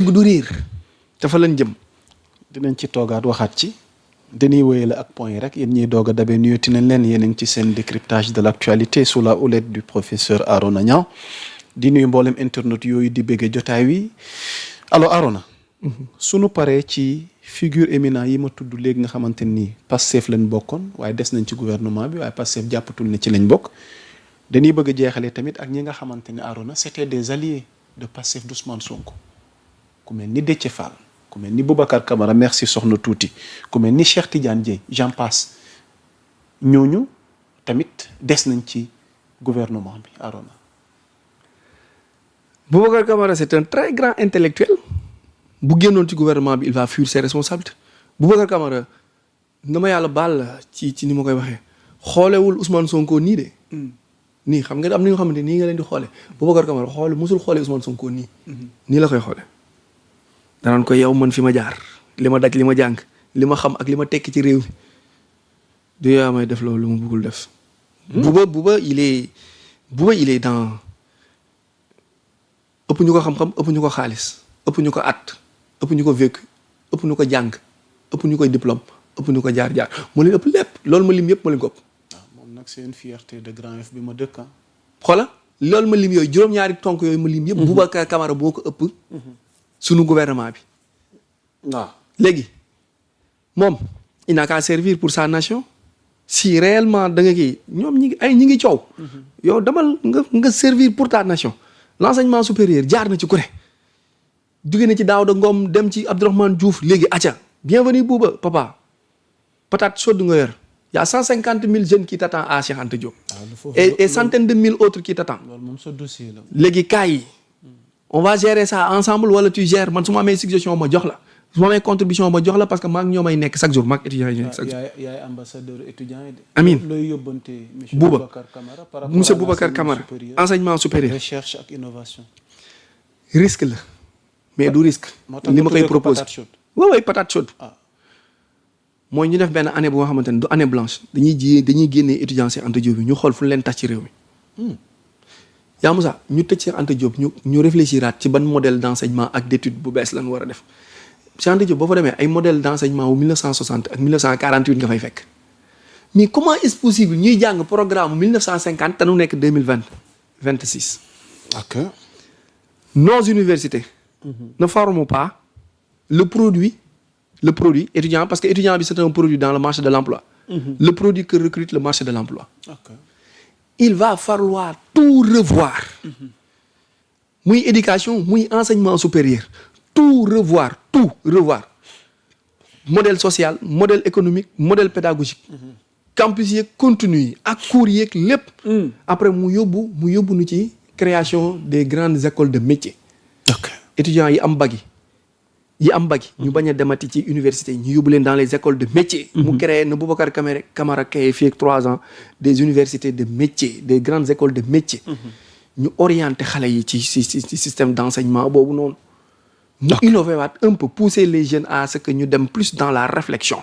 dëgg du riir dafa lañ jëm. dinañ ci toogaat waxaat ci. dañuy wéyale ak point yi rek yéen ñiy doog a dabe nuyooti nañ leen yéen a ngi ci seen décryptage de l'actualité sous la houlette du professeur Arona Niang di nuyu mboolem internet yooyu di bëgge jotaay wi alors Arona. sunu paree ci figure éminent yi ma tudd léegi nga xamante ni Pastef lañ bokkoon waaye des nañ ci gouvernement bi waaye Pastef jàppatul ne ci lañ bokk dañuy bëgg a jeexalee tamit ak ñi nga xamante ni Arona c'était des alliés de Pastef d'Ousmane Sonko ku mel ni Déthié Fall ku mel ni Boubacar Camara merci soxna tuuti ku mel ni Cheikh Tidiane Dièye j'en passe ñooñu tamit des nañ ci gouvernement bi Arona. Boubacar Camara c'est un très grand intellectuel bu génnoon ci gouvernement bi il va fuir ses responsabilités Boubacar Camara na ma yàlla baal ci ni ma koy waxee xoolewul Ousmane Sonko nii de. nii xam nga am na ñoo xamante nii nga leen di xoole Boubacar Camara musul xoolee Ousmane Sonko nii. nii la koy xoole danaan ko yow man fi ma jaar li ma daj li ma jàng li ma xam ak li ma tekki ci réew mi du yaa may def loolu lu mu bëggul def. Bouba il est dans ëpp ñu ko xam-xam ëpp ñu ko xaalis ëpp ñu ko at ëpp ñu ko vécu ëpp ñu ko jàng ëpp ñu koy diplôme ëpp ñu ko jaar moo leen ëpp lépp loolu ma lim yëpp moo leen ko ëpp. waaw moom nag c'est une fierté de Grand Yoff bi ma dëkk xoola loolu ma lim yooyu juróom-ñaari tonk yooyu ma lim yëpp. Boubacar Camara boo ko ëpp. sunu gouvernement bi. waaw léegi moom il n'a qu'à servir pour sa nation si réellement da nga kii ñoom ñi ngi coow. yow demal nga servir pour ta nation. l'enseignement supérieur jaar na ci ku ne jóge na ci Daouda Ngom dem ci Abdourahmane Diouf léegi acca bienvenue Bouba papa patate chaude nga yor y a 150 000 jeunes qui t'attendent à Cheikh Anta Diop. et centaines de mille autres qui t'attendent. loolu moom sa dossier la. léegi kaay yi on va gérer ça ensemble wala tu gères man su ma amee suggestion ma jox la su ma amee contribution ma jox la parce que maa ngi ñoo may nekk chaque jour maag étudiants yi nekk chaque jour. yaay ambassadeur étudiant yi de. amiin looy yóbbante monsieur Boubacar Camara enseignement supérieur recherche ak innovation. risque la mais du risque. li ma koy proposé waaw patate chaude. mooy ñu def benn année bu nga xamante ne du année blanche dañuy génnee étudiants Cheikh Anta Diop bi ñu xool fu ñu leen tas ci réew mi. yaa Moussa ñu tëj Cheikh Anta Diop ñu réfléchiraat ci ban modèle d'enseignement ak d'étude bu bees lan war a def Cheikh Anta Diop boo fa demee ay modèle d'enseignement wu 1960 ak 1948 nga fay fekk mais comment est-ce possible ñuy jàng programme 1950 te nu nekk 2026. ok. nos universités. ne forment pas le produit étudiant parce que étudiant bi c'est un produit dans le marché de l'emploi. le produit que recrute le marché de l'emploi. ok. il va falloir tout revoir. muy éducation muy enseignement supérieur tout revoir. modèle social modèle économique modèle pédagogique. campus yeeg contenu yi ak cours yeeg lépp. après mu yóbbu nu ci création des grandes écoles de métiers. ok étudiants yi am bac ñu bañ a demati ci université ñu yóbbu leen dans les écoles de métiers. mu créé na Boubacar Camara créé fii ak 3 ans des universités de métiers des grandes écoles de métiers. ñu orienté xale yi ci système d'enseignement boobu noonu. mu innové waat un peu pousser les jeunes à ce que ñu dem plus dans la réflexion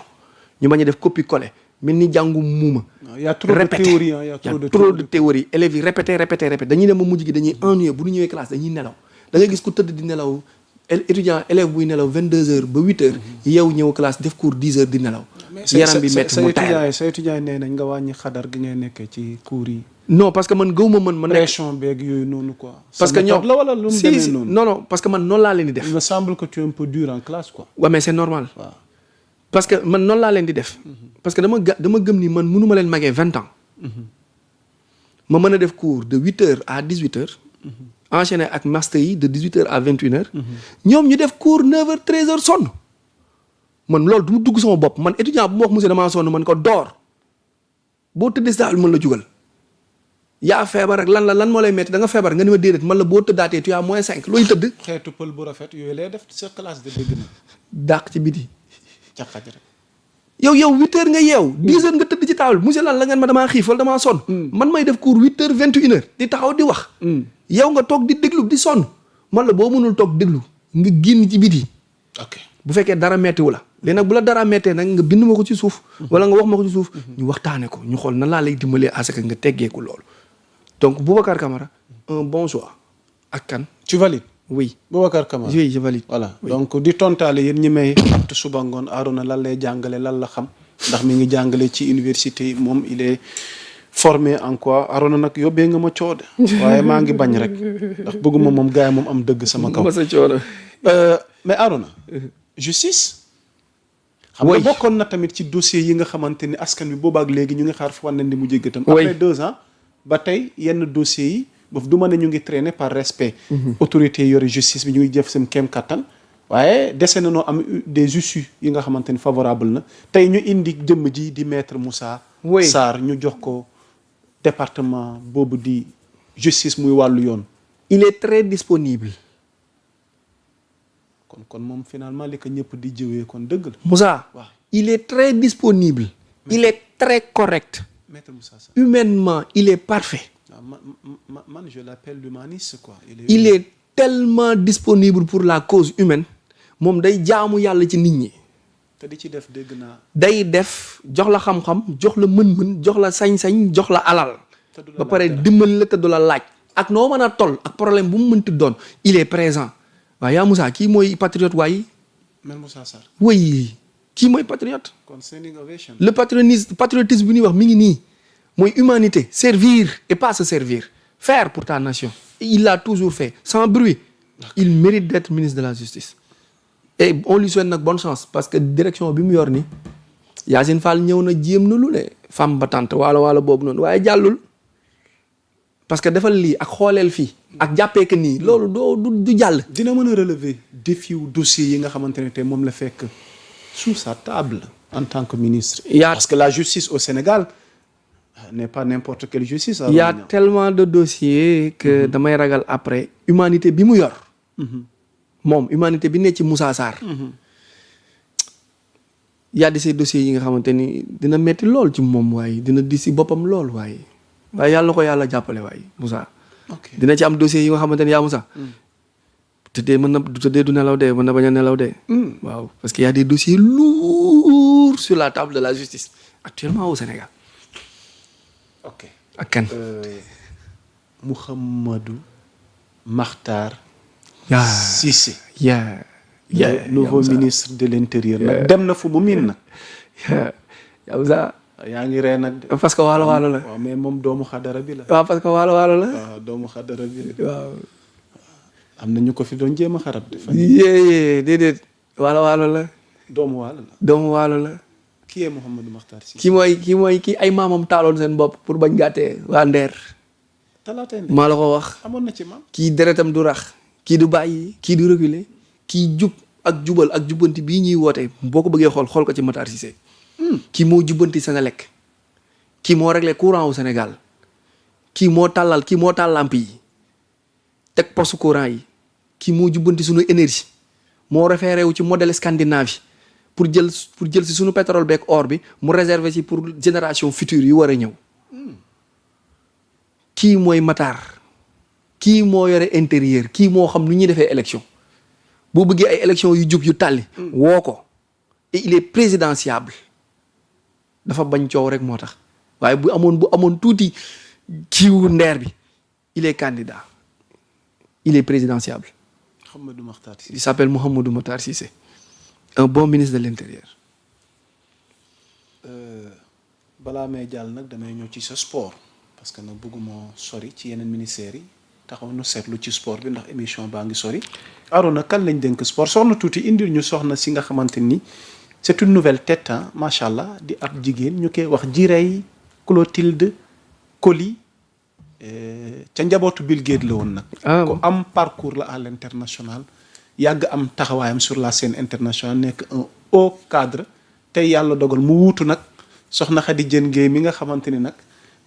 ñu bañ a def copier-coller mel ni jàngu muuma. y a trop de théorie y a trop de théorie élèves yi répété dañuy dem ba mujj gi dañuy ennuyé bu ñu ñëwee classe dañuy nelaw da ngay gis ku tëdd di nelaw élève buy nelaw 22h ba 8h. yow ñëw classe def cours 10h di nelaw. yaram bi métti mu tayal sa étudiant nee nañ nga wàññi xadar gi ngay nekkee ci cours yi. non parce que man gëwuma man pression beeg yooyu noonu quoi. parce que ñoom la wala lu mu demee noonu. non parce que man noonu laa leen di def. il me semble que tu es un peu dur en classe quoi. waaw mais c'est normal. waaw parce que man noonu laa leen di def. parce que dama gëm ni man mënuma leen magee 20 ans. ma mën a def cours de 8h à 18h. enchaîné ak master yi de 18h à 21h. ñoom ñu def cours 9h 13h sonn. man loolu du mu dugg sama bopp man étudiant bu ma wax monsieur damaa sonn man ko door boo tëddee si daal mën la jugal. yaa feebar ak lan moo lay metti da nga feebar nga ni ma déedéet man la boo tëddaatee tu as -5 looy tëdd. xeetu pël bu rafet yooyu lay def sa classe de dégg na. dàq ci biti. caqaj rek. yow 8h nga yeew 10h nga tëdd ci table monsieur lan la ngeen ma damaa xiif wala damaa sonn. man may def cours 8h 21h di taxaw di wax. yow nga toog di déglu di sonn man la boo mënul toog déglu nga génn ci biti. ok bu fekkee dara mettiwu la. léegi nag bu la dara mettee nag nga bind ma ko ci suuf. wala nga wax ma ko ci suuf. ñu waxtaane ko ñu xool nan laa lay dimbalee à ce que nga teggeeku loolu. donc Boubacar Camara un bon choix. ak kan tu valides. oui Boubacar Camara oui je valide. voilà donc di tontaale yéen ñi may at suba ngoon Arona lan lay jàngale lan la xam ndax mi ngi jàngale ci université yi moom il est formé en quoi Arona nag yóbbee nga ma coode waaye maa ngi bañ rek ndax bëgguma moom gars yi moom am dëgg sama kaw. Masa coono. mais Arona justice. xam nga bokkoon na tamit ci dossier yi nga xamante ni askan bi boobaak léegi ñu ngi xaar fu wane ni mu jéggatam. après 2 ans ba tey yenn dossiers yi boofu du ma ne ñu ngi traîner par respect. autorités yi yore justice bi ñu ngi jëf seen kéem kattan. waaye dese na noo am des issues yi nga xamante ni favorable na tey ñu indi jëmm ji di maître Moussa Sarr ñu jox ko département boobu di justice muy wàllu yoon. il est très disponible. kon moom finalement li ko ñëpp di jëwee kon dëgg la. Moussa waaw il est très disponible. il est très correct. maître Moussa Sarr humainement il est parfait. man je l'appelle l'humaniste quoi. il est tellement disponible pour la cause humaine. moom day jaamu yàlla ci nit ñi. te di ci def dégg naa. day def jox la xam-xam jox la mën-mën jox la sañ-sañ jox la alal. ba pare dimbali la te du la laaj. ak noo mën a toll ak problème bu mu mënti doon il est présent. waaw yaa Moussa kii mooy patriote waaye. Mel Moussa Sarr. oui kii mooy patriote. kon standing ovation. le patriotisme bu ñuy wax mi ngi nii. mooy humanité servir et pas se servir. faire pour ta nation. Et il l'a toujours fait sans bruit. il mérite d'être ministre de la justice. et on lui souhaite nag bonne chance parce que direction bi mu yor ni Yacine Fall ñëw na jéem na lu ne femme battante waalo boobu noonu waaye jàllul parce que defal lii ak xooleel fii ak jàppee que nii loolu du jàll. dina mën a relever défi wu dossier yi nga xamante ne tey moom la fekk sous sa table en tant que ministre. parce que la justice au Sénégal n'est pas n'importe quelle justice. il y a tellement de dossiers que damay ragal après humanité bi mu yor. moom humanité bi ne ci Moussa Sarr. y a de ces dossiers yi nga xamante ni dina metti lool ci moom waaye dina di si boppam lool waaye yàlla ko yàlla jàppale waaye Moussa. dina ci am dossiers yi nga xamante ni yaa Moussa. tëddee mën na tëddee du nelaw de mën na bañ a nelaw de. waaw parce que y a des dossiers lourds sur la table de la justice actuellement au Sénégal. ok ak kan. Mouhamadou Makhtar Cissé. nouveau ministre de l'intérieur. nag dem na fu mu miin nag. yaa Moussa. yaa ngi ree nag de. parce que waalo la. waaw mais moom doomu xadara bi la. waaw parce que waalo la. waaw doomu xadara bi la. waaw. am na ñu ko fi doon jéem a xarab. déedéet waalo la. doomu waalo la. doomu waalo la. qui est Mouhamadou Makhtar Cissé. kii ay maamam taaloon seen bopp pour bañ gàttee waa Ndeer. talaatay maa la ko wax. amoon na ci maam. kii deretam du rax. kii du bàyyi kii du reculer. kii jub ak jubal ak jubbanti bii ñuy woote boo ko bëggee xool ko ci Makhtar Cissé. kii moo jubbanti Senelec. kii moo réglé courant au Sénégal. kii moo taal lamp yi. teg poste courant yi. kii moo jubbanti suñu énergie. moo référé wu ci modèle Scandinavie pour jël si suñu pétrole beeg or bi mu réserver ci pour génération future yu war a ñëw. kii mooy Makhtar. kii moo yore intérieur kii moo xam nu ñuy defee élection. boo bëggee ay élection yu jub yu tàlli. woo ko. et il est présidentiable. dafa bañ coow rek moo tax. waaye bu amoon tuuti kiiwu Ndeer bi il est candidat. il est présidentiable. Mouhamadou Makhtar Cissé. il s'appelle Mouhamadou Makhtar Cissé. un bon ministre de l'intérieur. balaa may jàll nag damay ñëw ci sa sport parce que nag bëgguma sori ci yeneen ministères yi taxaw nu seetlu ci sport bi ndax émission baa ngi sori. Arona kan lañ dénk sport soxna tuuti indil ñu soxna si nga xamante ni c'est une nouvelle tête macha allah di ab jigéen ñu koy wax Jirey Clotilde Coly ca njabootu Bill Gates la woon nag. ko am parcours la à l'international yàgg am taxawaayam sur la scène internationale nekk un haut cadre tey yàlla dogal mu wuutu nag soxna Khady Diène Gaye mi nga xamante ni nag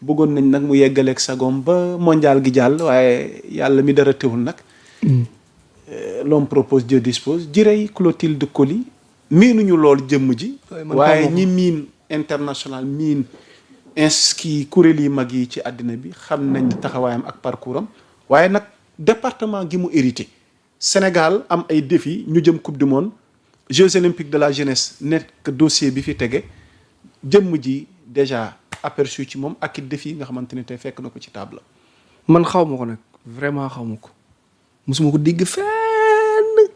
bëggoon nañ nag mu yeggaleeg sagom ba mondial gi jàll waaye yàlla mi dara teewul nag. l'homme propose Dieu dispose. Jirey Clotilde Coly miinuñu lool jëmm ji. waaye ñi miin international miin inscrit kuréel yi mag yi ci àddina bi xam nañ taxawaayam ak parcours am waaye nag département gi mu hérité Sénégal am ay défis ñu jëm coupe du monde Jeux olympiques de la jeunesse nekk dossier bi fi tege jëmm ji déjà aperçu ci moom ak i défis nga xamante ni tey fekk na ko ci table. man xaw ma ko nag vraiment xaw ma ko mosuma ko dégg fee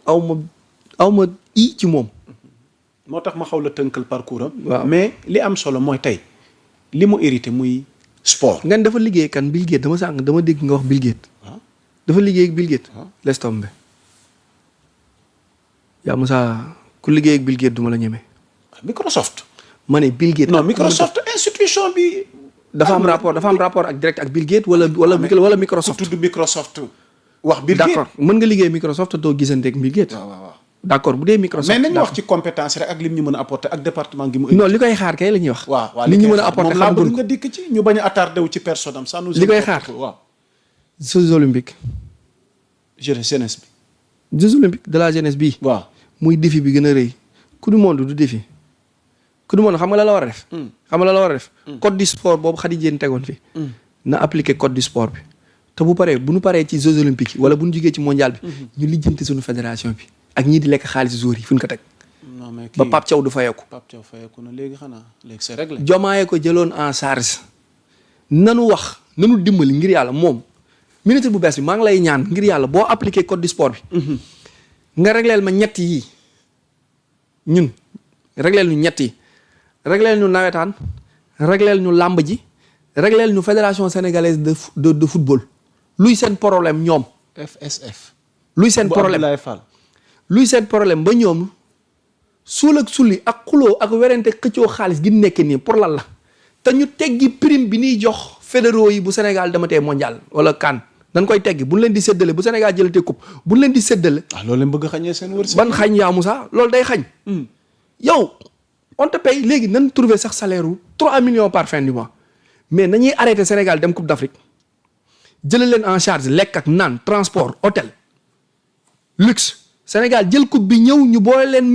aw ma i ci moom. moo tax ma xaw la tënkal parcours am. waaw mais li am solo mooy tey li mu hérité muy sport. nga dafa liggéey kan Bill Gates dama dégg nga wax Bill Gates. dafa liggéey ak Bill Gates. laisse tomber. yaa Moussa ku liggéey ak Bill Gates du ma la ñeme. Microsoft. ma ne Bill Gates. non Microsoft institution bi. dafa am rapport ak direct ak Bill Gates wala Microsoft. ku tudd Microsoft. wax Bill Gates d'accord mën nga liggéey Microsoft te doo gisante ak Bill Gates. waaw. d'accord bu dee Microsoft. mais nañu wax ci compétence rek ak lim ñu mën a apporter ak département gi mu. non li koy xaar kay la ñuy wax. waaw li ñu mën a apporter xam moom nga dikk ci ñu bañ a attardé wu ci personne am. li koy xaar waaw. Jeux olympiques. jeunesse bi. Jeux olympiques de la jeunesse bii. waaw muy défi bi gën a rëy. coupe du monde du défi. coupe du monde xam nga la war a def. code du sport boobu Khady Diène tegoon fi. na appliquer code du sport bi. te bu nu paree ci Jeux olympiques yi wala bu ñu jugee ci mondial bi. ñu lijjanti suñu fédération bi. ak ñii di lekk xaalis jour yi fu ñu ko teg. non mais ba Pape Thiaw du fayeeku. Pape Thiaw fayeeku na léegi xanaa léegi c'est réglé. Diomaye ko jëloon en charge. nanu dimbali ngir yàlla moom. ministre bu bees bi maa ngi lay ñaan ngir yàlla boo appliqué code du sport bi. nga régleel ma ñett yi ñun régleel ñu ñett yi régleel ñu nawetaan régleel ñu làmb ji régleel ñu fédération sénégalaise de football luy seen problème ñoom. FSF. luy seen problème bu Abdoulaye Fall. luy seen problème ba ñoom suul ak sulli ak xuloo ak werante xëccoo xaalis gi nekk nii pour lan la te ñu teggi prime bi ñuy jox fédéraux yi bu Sénégal dematee mondial wala CAN dañ koy teggi bu ñu leen di séddale bu Sénégal jëlatee coupe bu ñu leen di séddale. loolu leen bëgg a xañee seen wërsëg. ban xañ yaa Moussa loolu day xañ. yow on te paye léegi nañ trouver sax salaire wu 3 millions par fin du mois mais nañuy arrêté Sénégal dem coupe d'Afrique jëlee leen en charge lekk ak naan transport hôtel luxe. Sénégal jël coupe bi ñëw ñu boole leen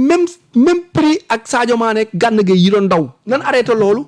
même prix ak Sadio Mané ak Gana Gueye yi doon daw nan arrêté loolu